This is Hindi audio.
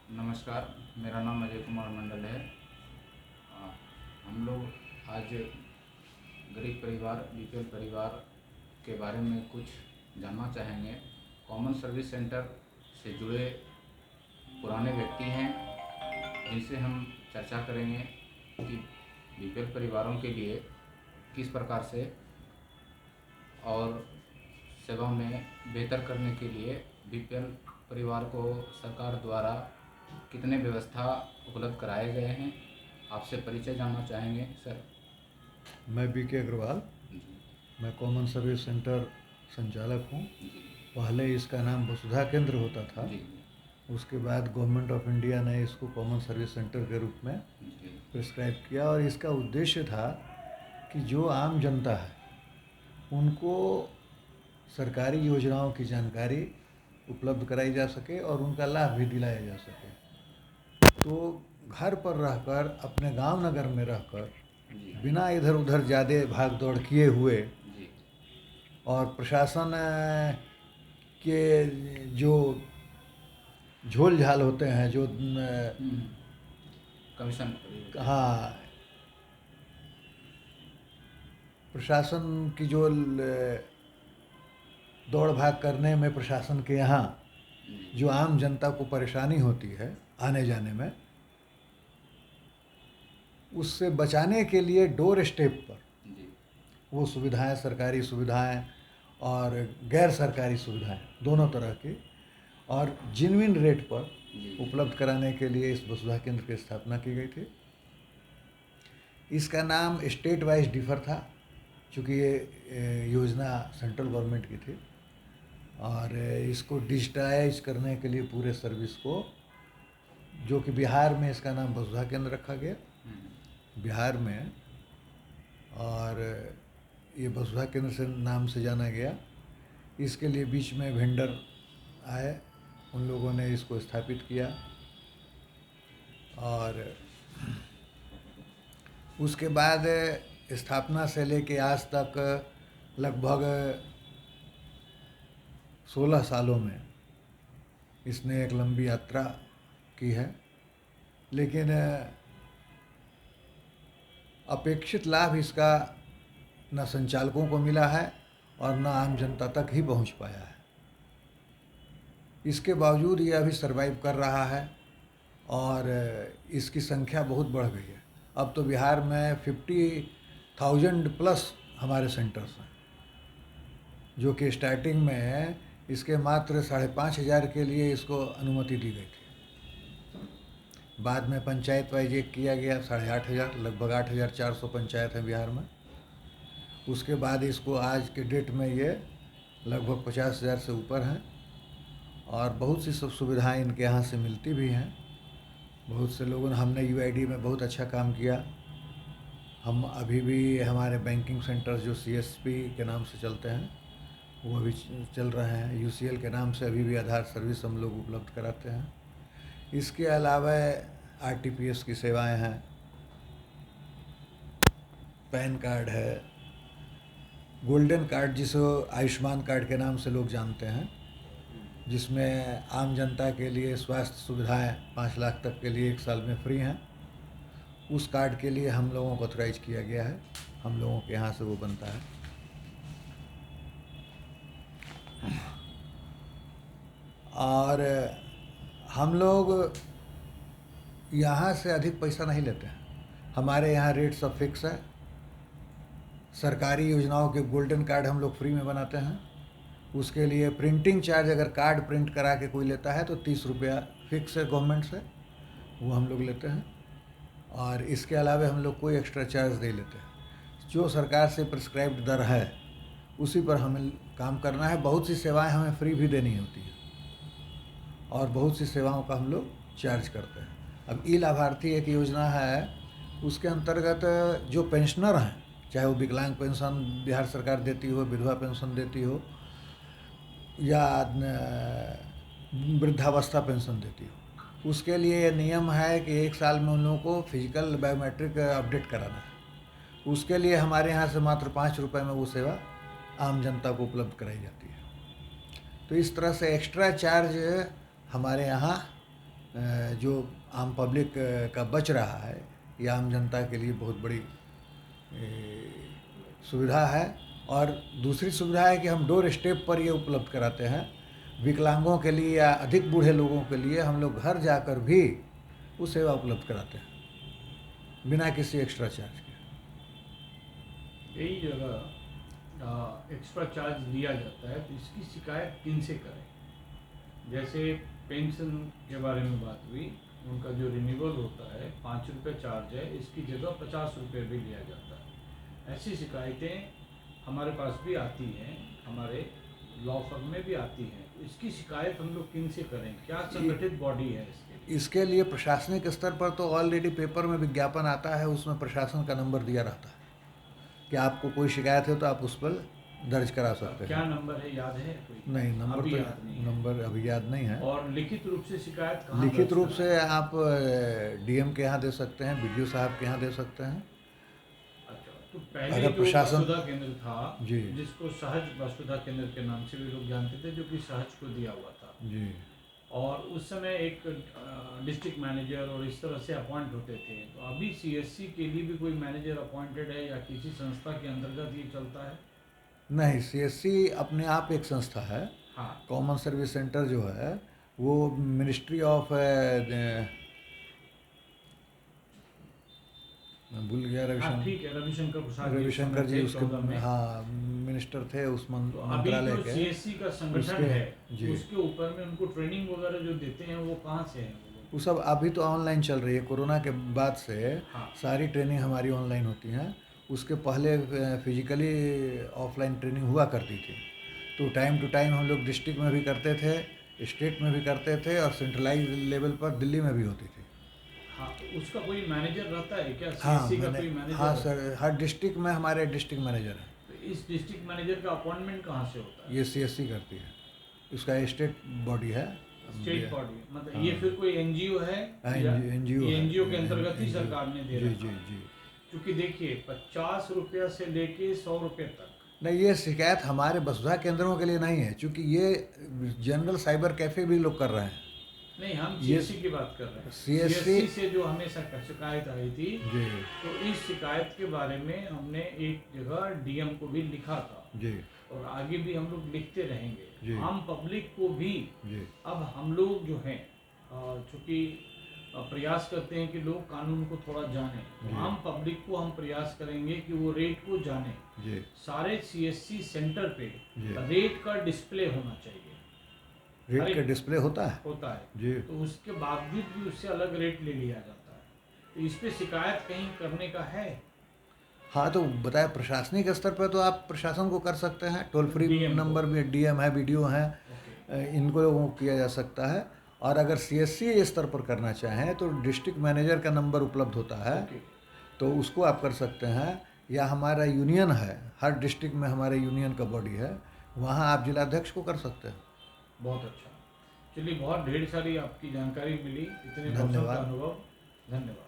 नमस्कार, मेरा नाम अजय कुमार मंडल है। हम लोग आज गरीब परिवार बीपीएल परिवार के बारे में कुछ जानना चाहेंगे। कॉमन सर्विस सेंटर से जुड़े पुराने व्यक्ति हैं जिनसे हम चर्चा करेंगे कि बीपीएल परिवारों के लिए किस प्रकार से और सेवा में बेहतर करने के लिए बीपीएल परिवार को सरकार द्वारा कितने व्यवस्था उपलब्ध कराए गए हैं। आपसे परिचय जानना चाहेंगे सर। मैं बी के अग्रवाल, जी मैं कॉमन सर्विस सेंटर संचालक हूँ। जी पहले इसका नाम वसुधा केंद्र होता था। जी उसके बाद गवर्नमेंट ऑफ इंडिया ने इसको कॉमन सर्विस सेंटर के रूप में जी प्रिस्क्राइब किया और इसका उद्देश्य था कि जो आम जनता है उनको सरकारी योजनाओं की जानकारी उपलब्ध कराई जा सके और उनका लाभ भी दिलाया जा सके। तो घर पर रहकर, अपने गांव नगर में रहकर, जी बिना इधर उधर ज़्यादा भाग दौड़ किए हुए जी और प्रशासन के जो झोल झाल होते हैं, जो कमीशन। हाँ, प्रशासन की जो दौड़ भाग करने में प्रशासन के यहाँ जो आम जनता को परेशानी होती है आने जाने में, उससे बचाने के लिए डोर स्टेप पर जी वो सुविधाएं, सरकारी सुविधाएं और गैर सरकारी सुविधाएं दोनों तरह की और जिन्विन रेट पर जी उपलब्ध कराने के लिए इस वसुधा केंद्र की स्थापना की गई थी। इसका नाम स्टेट वाइज डिफर था क्योंकि ये योजना सेंट्रल गवर्नमेंट की थी और इसको डिजिटाइज करने के लिए पूरे सर्विस को, जो कि बिहार में इसका नाम वसुधा केंद्र रखा गया बिहार में, और ये वसुधा केंद्र से नाम से जाना गया। इसके लिए बीच में वेंडर आए, उन लोगों ने इसको स्थापित किया और उसके बाद स्थापना से लेके आज तक लगभग 16 सालों में इसने एक लंबी यात्रा की है, लेकिन अपेक्षित लाभ इसका न संचालकों को मिला है और न आम जनता तक ही पहुंच पाया है। इसके बावजूद ये अभी सरवाइव कर रहा है और इसकी संख्या बहुत बढ़ गई है। अब तो बिहार में 50,000 प्लस हमारे सेंटर्स हैं, जो कि स्टार्टिंग में इसके मात्र 5,500 के लिए इसको अनुमति दी गई थी। बाद में पंचायत वाइज एक किया गया 8,500, लगभग 8,400 पंचायत हैं बिहार में। उसके बाद इसको आज के डेट में ये लगभग 50,000 से ऊपर हैं और बहुत सी सब सुविधाएं इनके यहाँ से मिलती भी हैं। बहुत से लोगों ने, हमने यूआईडी में बहुत अच्छा काम किया। हम अभी भी हमारे बैंकिंग सेंटर्स जो सीएसपी के नाम से चलते हैं वो अभी चल रहे हैं। यूसीएल के नाम से अभी भी आधार सर्विस हम लोग उपलब्ध कराते हैं। इसके अलावा आरटीपीएस की सेवाएं हैं, पैन कार्ड है, गोल्डन कार्ड जिसे आयुष्मान कार्ड के नाम से लोग जानते हैं, जिसमें आम जनता के लिए स्वास्थ्य सुविधाएं 5 लाख तक के लिए 1 साल में फ्री हैं। उस कार्ड के लिए हम लोगों को ऑथराइज किया गया है, हम लोगों के यहाँ से वो बनता है। और हम लोग यहाँ से अधिक पैसा नहीं लेते हैं। हमारे यहाँ रेट सब फिक्स है। सरकारी योजनाओं के गोल्डन कार्ड हम लोग फ्री में बनाते हैं। उसके लिए प्रिंटिंग चार्ज अगर कार्ड प्रिंट करा के कोई लेता है तो 30 रुपया फिक्स है गवर्नमेंट से, वो हम लोग लेते हैं। और इसके अलावा हम लोग कोई एक्स्ट्रा चार्ज नहीं लेते हैं। जो सरकार से प्रिस्क्राइब्ड दर है उसी पर हमें काम करना है। बहुत सी सेवाएं हमें फ्री भी देनी होती है और बहुत सी सेवाओं का हम लोग चार्ज करते हैं। अब ई लाभार्थी एक योजना है, उसके अंतर्गत जो पेंशनर हैं, चाहे वो विकलांग पेंशन बिहार सरकार देती हो, विधवा पेंशन देती हो या वृद्धावस्था पेंशन देती हो, उसके लिए ये नियम है कि 1 साल में उन लोगों को फिजिकल बायोमेट्रिक अपडेट कराना है। उसके लिए हमारे यहाँ से मात्र 5 रुपये में वो सेवा आम जनता को उपलब्ध कराई जाती है। तो इस तरह से एक्स्ट्रा चार्ज हमारे यहाँ जो आम पब्लिक का बच रहा है, ये आम जनता के लिए बहुत बड़ी सुविधा है। और दूसरी सुविधा है कि हम डोर स्टेप पर ये उपलब्ध कराते हैं। विकलांगों के लिए या अधिक बूढ़े लोगों के लिए हम लोग घर जाकर भी वो सेवा उपलब्ध कराते हैं बिना किसी एक्स्ट्रा चार्ज के। यही जगह एक्स्ट्रा चार्ज लिया जाता है, तो इसकी शिकायत किन से करें? जैसे पेंशन के बारे में बात हुई, उनका जो रिन्यूअल होता है 5 रुपये चार्ज है, इसकी जगह 50 रुपये भी लिया जाता है। ऐसी शिकायतें हमारे पास भी आती हैं, हमारे लॉ फर्म में भी आती हैं। इसकी शिकायत हम लोग किन से करें? क्या संगठित बॉडी है इसके लिए प्रशासनिक स्तर पर तो ऑलरेडी पेपर में विज्ञापन आता है, उसमें प्रशासन का नंबर दिया रहता है कि आपको कोई शिकायत है तो आप उस पर दर्ज करा सकते हैं। क्या नंबर है, याद है कोई? नहीं, नंबर अभी तो याद नहीं है। नंबर अभी याद नहीं है। और लिखित रूप से शिकायत कहाँ लिखित दर्ज रूप कराएं? से आप डीएम के यहाँ दे सकते हैं, बीडीओ साहब के यहाँ दे सकते हैं। अच्छा, तो पहले अगर जो प्रशासन- वसुधा केंद्र था, जी। जिसको सहज वसुधा केंद्र के नाम से भी लोग जानते थे, जो कि सहज को दिया हुआ था, जी और उस समय एक डिस्ट्रिक्ट मैनेजर और इस तरह से अपॉइंट होते थे। तो अभी सीएससी के लिए भी कोई मैनेजर अपॉइंटेड है या किसी संस्था के अंतर्गत ये चलता है? नहीं, सीएससी अपने आप एक संस्था है। हाँ, कॉमन सर्विस सेंटर जो है वो मिनिस्ट्री ऑफ मैं भूल गया, हाँ, ठीक है, रविशंकर प्रसाद रविशंकर जी उसके 2014 में। हाँ मिनिस्टर थे उस तो अभी मंत्रालय जो के। सीएससी का संगठन उसके- है, जी। उसके ऊपर में उनको ट्रेनिंग वगैरह जो देते हैं वो कहाँ से है? वो सब अभी तो ऑनलाइन चल रही है। कोरोना के बाद से हाँ। सारी ट्रेनिंग हमारी ऑनलाइन होती हैं। उसके पहले फिजिकली ऑफलाइन ट्रेनिंग हुआ करती थी। तो टाइम टू टाइम हम लोग डिस्ट्रिक्ट में भी करते थे, स्टेट में भी करते थे, और सेंट्रलाइज लेवल पर दिल्ली में भी होती थी। हाँ, तो उसका कोई मैनेजर रहता है क्या? हाँ सीएससी का कोई मैनेजर? हाँ सर, हर डिस्ट्रिक्ट में हमारे डिस्ट्रिक्ट मैनेजर हैं। तो इस डिस्ट्रिक्ट मैनेजर का अपॉइंटमेंट कहाँ से होता है? ये सीएससी करती है, उसका स्टेट बॉडी है। स्टेट बॉडी, मतलब हाँ। ये फिर कोई एनजीओ है? हाँ, या NGO ये है। एनजीओ के अंतर्गत ही NGO सरकार ने दे जी रखा जी है। जी। क्योंकि देखिए 50 रुपया से लेके 100 रुपये तक। नहीं, ये शिकायत हमारे वसुधा केंद्रों के लिए नहीं है, क्योंकि ये जनरल साइबर कैफ़े भी लोग कर रहे हैं। नहीं, हम ये सीएससी की बात कर रहे हैं। CSC सीएससी से जो हमें शिकायत आई थी, जी तो इस शिकायत के बारे में हमने एक जगह डीएम को भी लिखा था, जी और आगे भी हम लोग लिखते जी। रहेंगे। आम पब्लिक को भी जी अब हम लोग जो हैं, चूँकि प्रयास करते हैं कि लोग कानून को थोड़ा जानें, तो जी। आम पब्लिक को हम प्रयास करेंगे कि वो रेट को जाने। जी सारे सीएससी सेंटर पे जी। रेट का डिस्प्ले होना चाहिए। रेट अरे- का डिस्प्ले होता है होता है, जी। तो उसके बावजूद भी उससे अलग रेट ले लिया जाता है। तो इस पे शिकायत कहीं करने का है? हाँ, तो बताया प्रशासनिक स्तर पर तो आप प्रशासन को कर सकते हैं। टोल फ्री DM को। नंबर भी डीएम है, बीडीओ हैं, ओके, इनको लोगों को किया जा सकता है। और अगर सीएससी स्तर पर करना चाहें तो डिस्ट्रिक्ट मैनेजर का नंबर उपलब्ध होता है, ओके। तो उसको आप कर सकते हैं। या हमारा यूनियन है, हर डिस्ट्रिक्ट में हमारे यूनियन का बॉडी है, वहाँ आप जिलाध्यक्ष को कर सकते हैं। बहुत अच्छा। चलिए, बहुत ढेर सारी आपकी जानकारी मिली, इतने वर्षों का धन्यवाद। अनुभव। धन्यवाद।